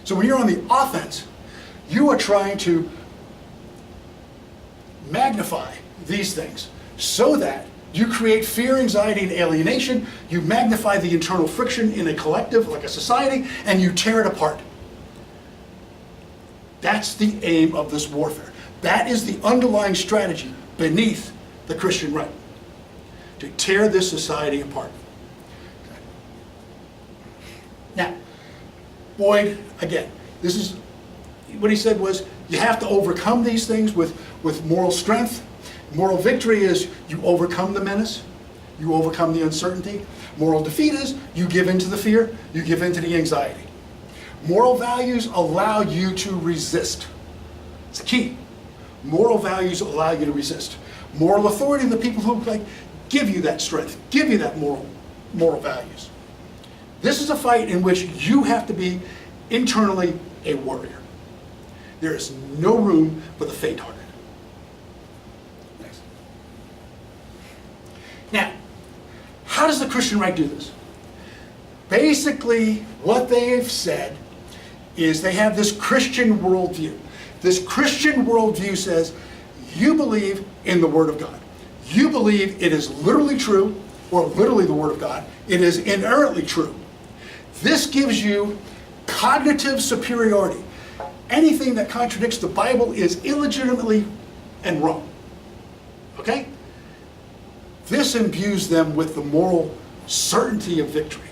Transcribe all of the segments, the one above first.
So when you're on the offense, you are trying to magnify these things so that you create fear, anxiety, and alienation. You magnify the internal friction in a collective, like a society, and you tear it apart. That's the aim of this warfare. That is the underlying strategy beneath the Christian right, to tear this society apart. Okay. Now, Boyd, again, this is what he said was, you have to overcome these things with moral strength. Moral victory is you overcome the menace, you overcome the uncertainty. Moral defeat is you give in to the fear, you give in to the anxiety. Moral values allow you to resist. It's the key. Moral values allow you to resist. Moral authority, the people who give you that strength, give you that moral values. This is a fight in which you have to be internally a warrior. There is no room for the faint-hearted. Next. Now, how does the Christian right do this? Basically, what they've said is they have this Christian worldview. This Christian worldview says, you believe in the Word of God. You believe it is literally true, or literally the Word of God. It is inerrantly true. This gives you cognitive superiority. Anything that contradicts the Bible is illegitimately and wrong. Okay? This imbues them with the moral certainty of victory.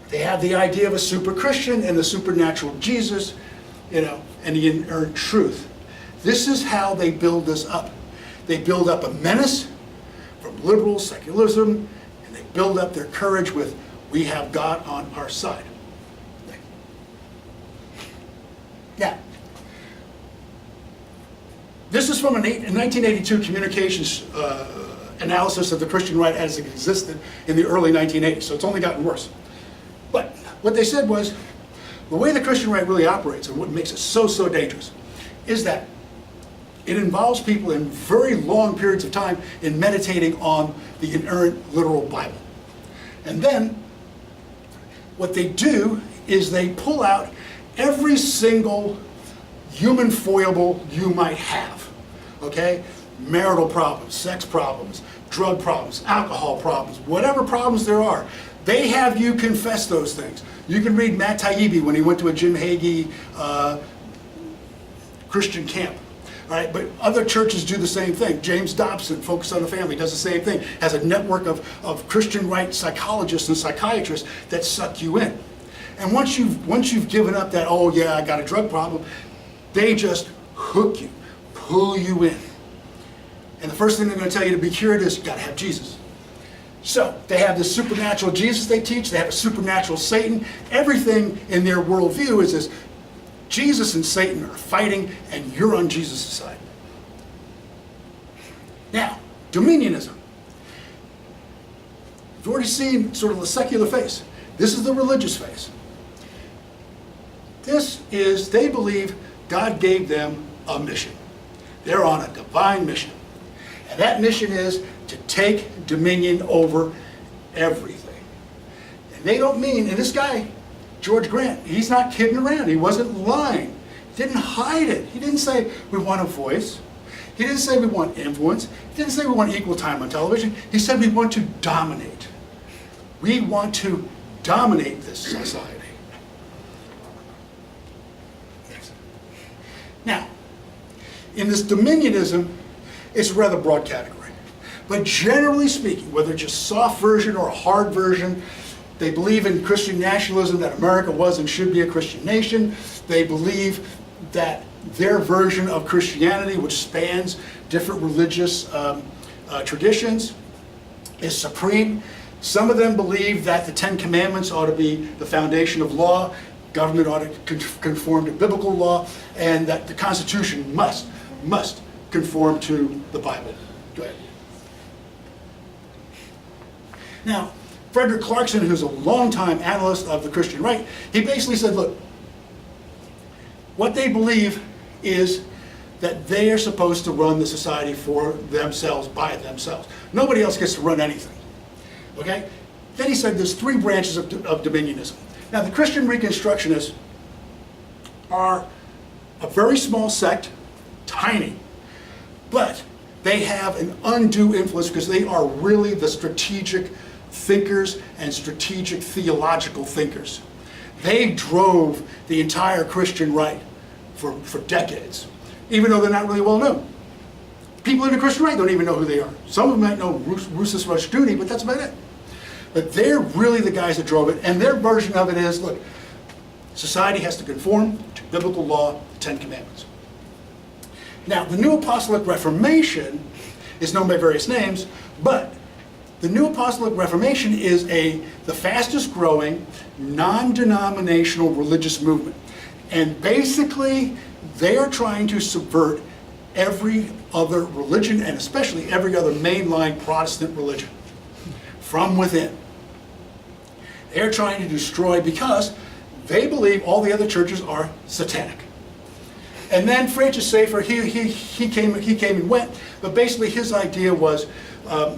They have the idea of a super Christian and the supernatural Jesus, and the inerrant truth. This is how they build this up. They build up a menace from liberal secularism, and they build up their courage with, we have God on our side. Now, this is from a 1982 communications analysis of the Christian right as it existed in the early 1980s, so it's only gotten worse. But what they said was, the way the Christian right really operates, and what makes it so dangerous, is that it involves people in very long periods of time in meditating on the inerrant literal Bible. And then, what they do is they pull out every single human foible you might have, okay? Marital problems, sex problems, drug problems, alcohol problems, whatever problems there are. They have you confess those things. You can read Matt Taibbi when he went to a Jim Hagee Christian camp. All right, but other churches do the same thing. James Dobson, Focus on the Family, does the same thing. Has a network of Christian right psychologists and psychiatrists that suck you in. And once you've given up that, oh yeah, I got a drug problem, they just hook you, pull you in. And the first thing they're going to tell you to be cured is you got to have Jesus. So they have this supernatural Jesus they teach. They have a supernatural Satan. Everything in their worldview is this: Jesus and Satan are fighting, and you're on Jesus' side. Now, Dominionism. You've already seen sort of the secular face. This is the religious face. This is, they believe God gave them a mission. They're on a divine mission. And that mission is to take dominion over everything. And they don't mean, and this guy, George Grant, he's not kidding around. He wasn't lying. He didn't hide it. He didn't say we want a voice. He didn't say we want influence. He didn't say we want equal time on television. He said we want to dominate. We want to dominate this society. Now, in this dominionism, it's a rather broad category. But generally speaking, whether it's a soft version or a hard version, they believe in Christian nationalism, that America was and should be a Christian nation. They believe that their version of Christianity, which spans different religious traditions, is supreme. Some of them believe that the Ten Commandments ought to be the foundation of law, government ought to conform to biblical law, and that the Constitution must conform to the Bible. Go ahead. Now, Frederick Clarkson, who's a longtime analyst of the Christian right, he basically said, look, what they believe is that they are supposed to run the society for themselves, by themselves. Nobody else gets to run anything. Okay? Then he said there's three branches of dominionism. Now, the Christian Reconstructionists are a very small sect, tiny, but they have an undue influence because they are really the strategic thinkers and strategic theological thinkers. They drove the entire Christian right for decades, even though they're not really well known. People in the Christian right don't even know who they are. Some of them might know Rousas Rushdoony, but that's about it. But they're really the guys that drove it, and their version of it is, look, society has to conform to biblical law, the Ten Commandments. Now, the New Apostolic Reformation is known by various names, but the New Apostolic Reformation is the fastest growing, non-denominational religious movement. And basically, they are trying to subvert every other religion, and especially every other mainline Protestant religion, from within. They're trying to destroy because they believe all the other churches are satanic. And then Francis Schaeffer, he came and went, but basically his idea was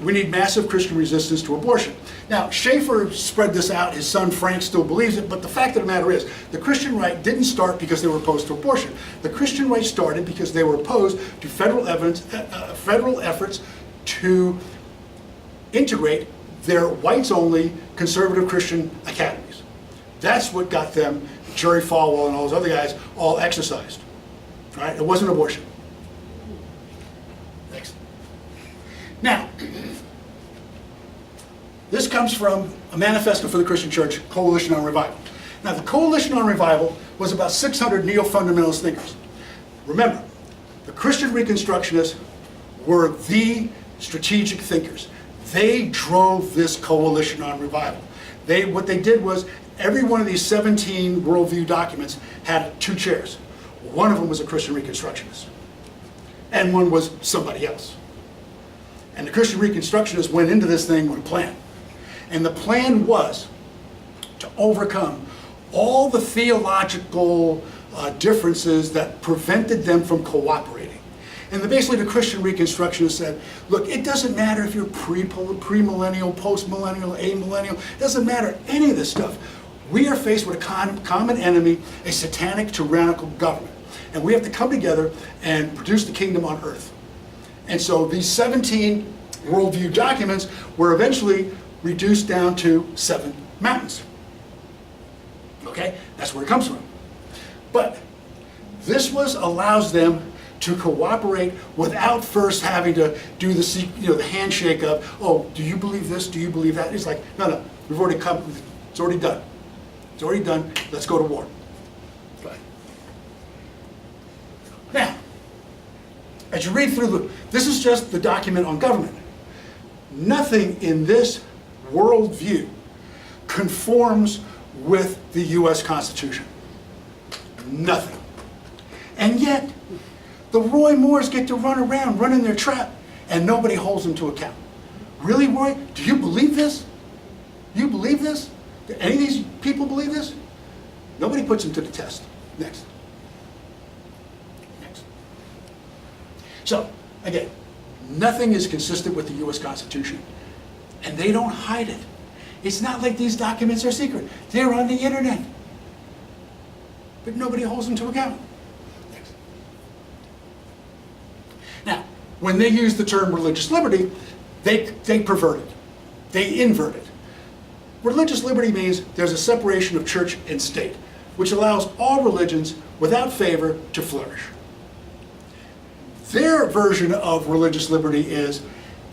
we need massive Christian resistance to abortion. Now, Schaeffer spread this out. His son Frank still believes it, but the fact of the matter is, the Christian right didn't start because they were opposed to abortion. The Christian right started because they were opposed to federal efforts to integrate their whites-only conservative Christian academies. That's what got them, Jerry Falwell and all those other guys, all exercised. Right? It wasn't abortion. Next. Now, this comes from a manifesto for the Christian Church, Coalition on Revival. Now, the Coalition on Revival was about 600 neo-fundamentalist thinkers. Remember, the Christian Reconstructionists were the strategic thinkers. They drove this Coalition on Revival. What they did was, every one of these 17 worldview documents had two chairs. One of them was a Christian Reconstructionist, and one was somebody else. And the Christian Reconstructionists went into this thing with a plan. And the plan was to overcome all the theological differences that prevented them from cooperating. And basically the Christian Reconstructionists said, look, it doesn't matter if you're premillennial, postmillennial, amillennial, it doesn't matter any of this stuff. We are faced with a common enemy, a satanic tyrannical government. And we have to come together and produce the kingdom on earth. And so these 17 worldview documents were eventually reduced down to 7 mountains. Okay? That's where it comes from. But this allows them to cooperate without first having to do the handshake of, oh, do you believe this? Do you believe that? It's like, no, we've already come, it's already done. It's already done, let's go to war. Okay. Now, as you read through this is just the document on government. Nothing in this worldview conforms with the U.S. Constitution. Nothing. And yet, the Roy Moores get to run around, running their trap, and nobody holds them to account. Really, Roy? Do you believe this? You believe this? Do any of these people believe this? Nobody puts them to the test. Next. Next. So, again, nothing is consistent with the U.S. Constitution. And they don't hide it. It's not like these documents are secret. They're on the internet. But nobody holds them to account. Next. Now, when they use the term religious liberty, they pervert it. They invert it. Religious liberty means there's a separation of church and state, which allows all religions, without favor, to flourish. Their version of religious liberty is,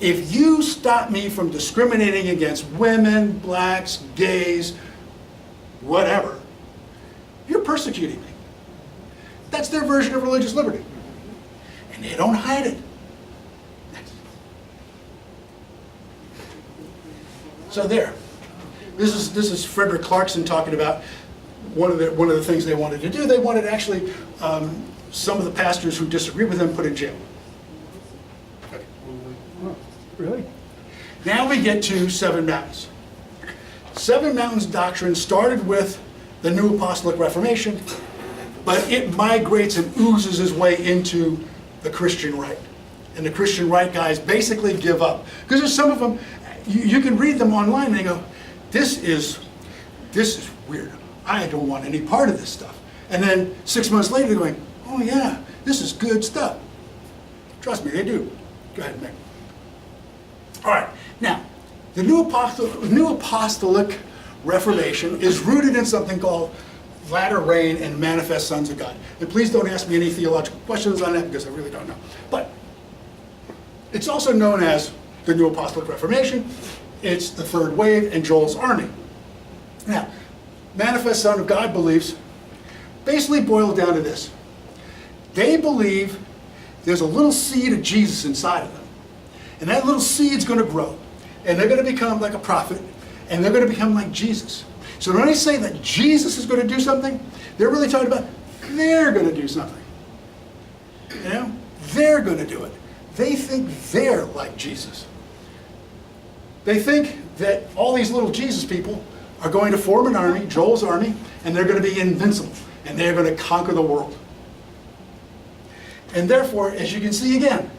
if you stop me from discriminating against women, blacks, gays, whatever, you're persecuting me. That's their version of religious liberty. And they don't hide it. Next. So there. This is Frederick Clarkson talking about one of the things they wanted to do. They wanted actually some of the pastors who disagree with them put in jail. Okay. Oh, really? Now we get to 7 Mountains. 7 Mountains doctrine started with the New Apostolic Reformation, but it migrates and oozes its way into the Christian right. And the Christian right guys basically give up. Because there's some of them, you can read them online and they go, this is weird. I don't want any part of this stuff. And then 6 months later, they're going, oh yeah, this is good stuff. Trust me, they do. Go ahead, Mick. All right, now, the New Apostolic Reformation is rooted in something called latter rain and manifest sons of God. And please don't ask me any theological questions on that because I really don't know. But it's also known as the New Apostolic Reformation. It's the third wave and Joel's army. Now, manifest son of God beliefs basically boil down to this. They believe there's a little seed of Jesus inside of them. And that little seed's going to grow. And they're going to become like a prophet. And they're going to become like Jesus. So when they say that Jesus is going to do something, they're really talking about they're going to do something. You know? They're going to do it. They think they're like Jesus. They think that all these little Jesus people are going to form an army, Joel's army, and they're going to be invincible. And they're going to conquer the world. And therefore, as you can see again,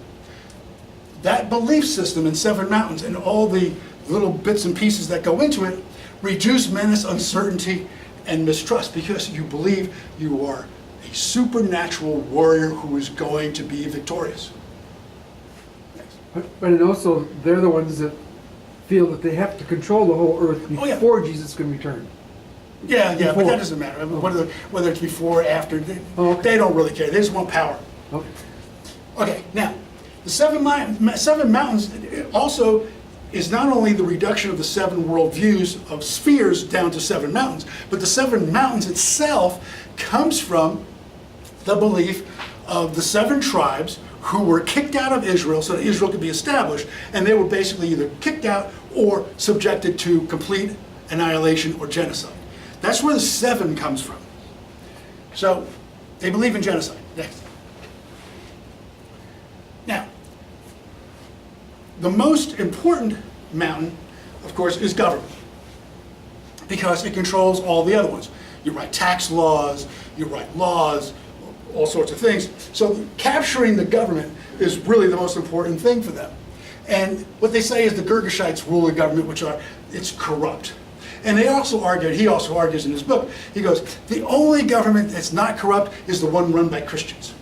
that belief system in Seven Mountains and all the little bits and pieces that go into it reduce menace, uncertainty, and mistrust because you believe you are a supernatural warrior who is going to be victorious. But and also, they're the ones that feel that they have to control the whole earth before Jesus can return. Yeah, but Before. that doesn't matter. I mean, whether it's before or after, Okay. they don't really care. They just want power. Okay. Okay, now, the Seven Mountains also is not only the reduction of the seven worldviews of spheres down to seven mountains, but the seven mountains itself comes from the belief of the seven tribes who were kicked out of Israel so that Israel could be established, and they were basically either kicked out or subjected to complete annihilation or genocide. That's where the seven comes from. So, they believe in genocide. Next. Now, the most important mountain, of course, is government, because it controls all the other ones. You write tax laws, you write laws, all sorts of things. So capturing the government is really the most important thing for them. And what they say is the Girgashites rule the government, it's corrupt. And he also argues in his book, he goes, the only government that's not corrupt is the one run by Christians.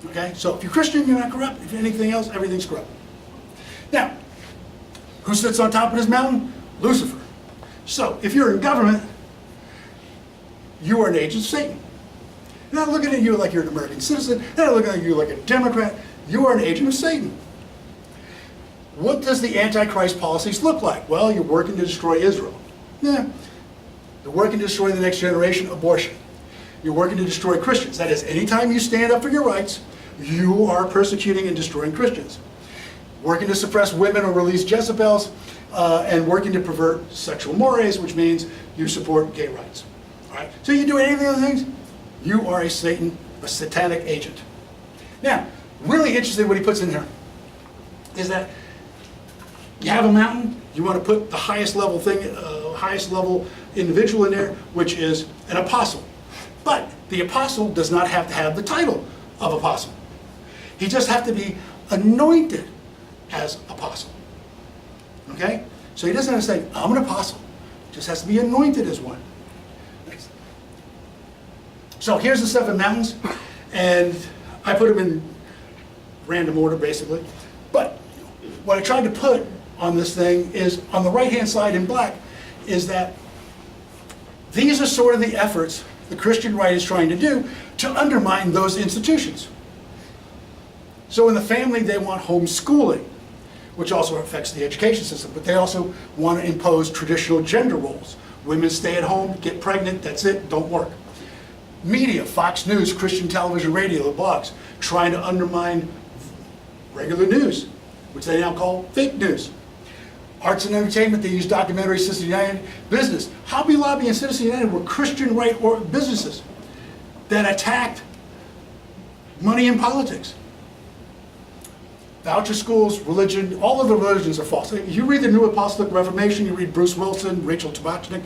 Okay, so if you're Christian, you're not corrupt. If you're anything else, everything's corrupt. Now, who sits on top of this mountain? Lucifer. So, if you're in government, you are an agent of Satan. They're not looking at you like you're an American citizen. They're not looking at you like a Democrat. You are an agent of Satan. What does the Antichrist policies look like? Well, you're working to destroy Israel. Yeah. You're working to destroy the next generation, abortion. You're working to destroy Christians. That is, anytime you stand up for your rights, you are persecuting and destroying Christians. Working to suppress women or release Jezebels, and working to pervert sexual mores, which means you support gay rights. All right? So you do any of the other things, you are a satanic agent. Now, really interesting what he puts in here is that you have a mountain, you want to put the highest level individual in there, which is an apostle. But the apostle does not have to have the title of apostle. He just has to be anointed as apostle. Okay? So he doesn't have to say, I'm an apostle. He just has to be anointed as one. Next. So here's the seven mountains, and I put them in random order, basically. But what I tried to put on this thing is, on the right-hand side in black, is that these are sort of the efforts the Christian right is trying to do to undermine those institutions. So in the family, they want homeschooling, which also affects the education system, but they also want to impose traditional gender roles. Women stay at home, get pregnant, that's it, don't work. Media, Fox News, Christian television, radio, the blogs, trying to undermine regular news, which they now call fake news. Arts and entertainment, they use documentary, Citizen United, business. Hobby Lobby and Citizen United were Christian right businesses that attacked money and politics. Voucher schools, religion, all of the religions are false. You read the New Apostolic Reformation, you read Bruce Wilson, Rachel Tabachnik,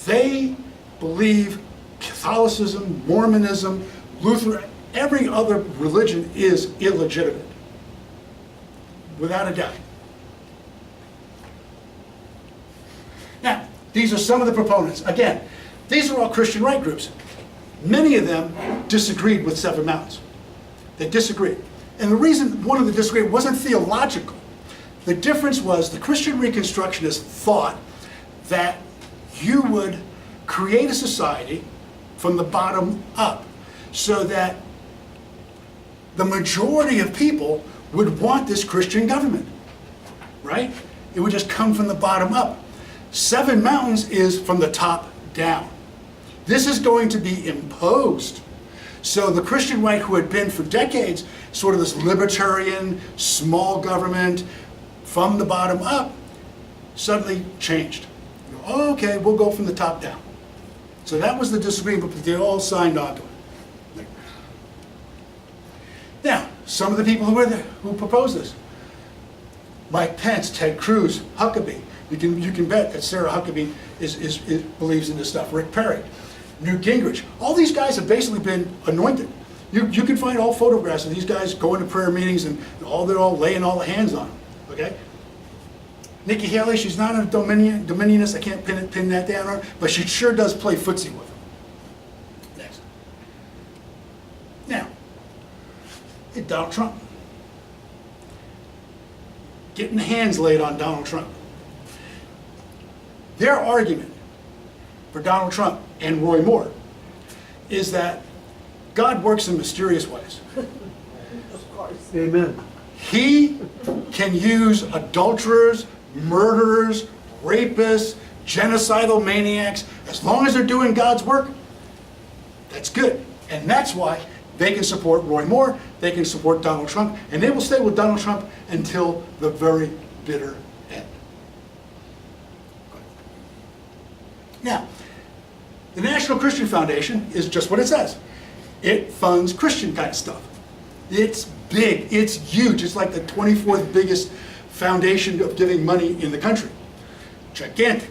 they believe Catholicism, Mormonism, Lutheran, every other religion is illegitimate, without a doubt. Now, These are some of the proponents. Again, these are all Christian right groups. Many of them disagreed with Seven Mountains. They disagreed. And the reason one of the disagreement wasn't theological. The difference was the Christian Reconstructionists thought that you would create a society from the bottom up so that the majority of people would want this Christian government, right? It would just come from the bottom up. Seven Mountains is from the top down. This is going to be imposed. So the Christian right, who had been for decades sort of this libertarian, small government, from the bottom up, suddenly changed. Oh, okay, we'll go from the top down. So that was the disagreement, but they all signed on to it. Now, some of the people who proposed this: Mike Pence, Ted Cruz, Huckabee. You can bet that Sarah Huckabee believes in this stuff. Rick Perry, Newt Gingrich. All these guys have basically been anointed. You can find all photographs of these guys going to prayer meetings and they're all laying all the hands on them. Okay? Nikki Haley, she's not a Dominionist. I can't pin that down on her, but she sure does play footsie with them. Next. Now, Donald Trump. Getting the hands laid on Donald Trump. Their argument for Donald Trump and Roy Moore is that God works in mysterious ways. Of course. Amen. He can use adulterers, murderers, rapists, genocidal maniacs. As long as they're doing God's work, that's good. And that's why they can support Roy Moore, they can support Donald Trump, and they will stay with Donald Trump until the very bitter end. Now, the National Christian Foundation is just what it says. It funds Christian kind of stuff. It's big, it's huge. It's like the 24th biggest foundation of giving money in the country. Gigantic.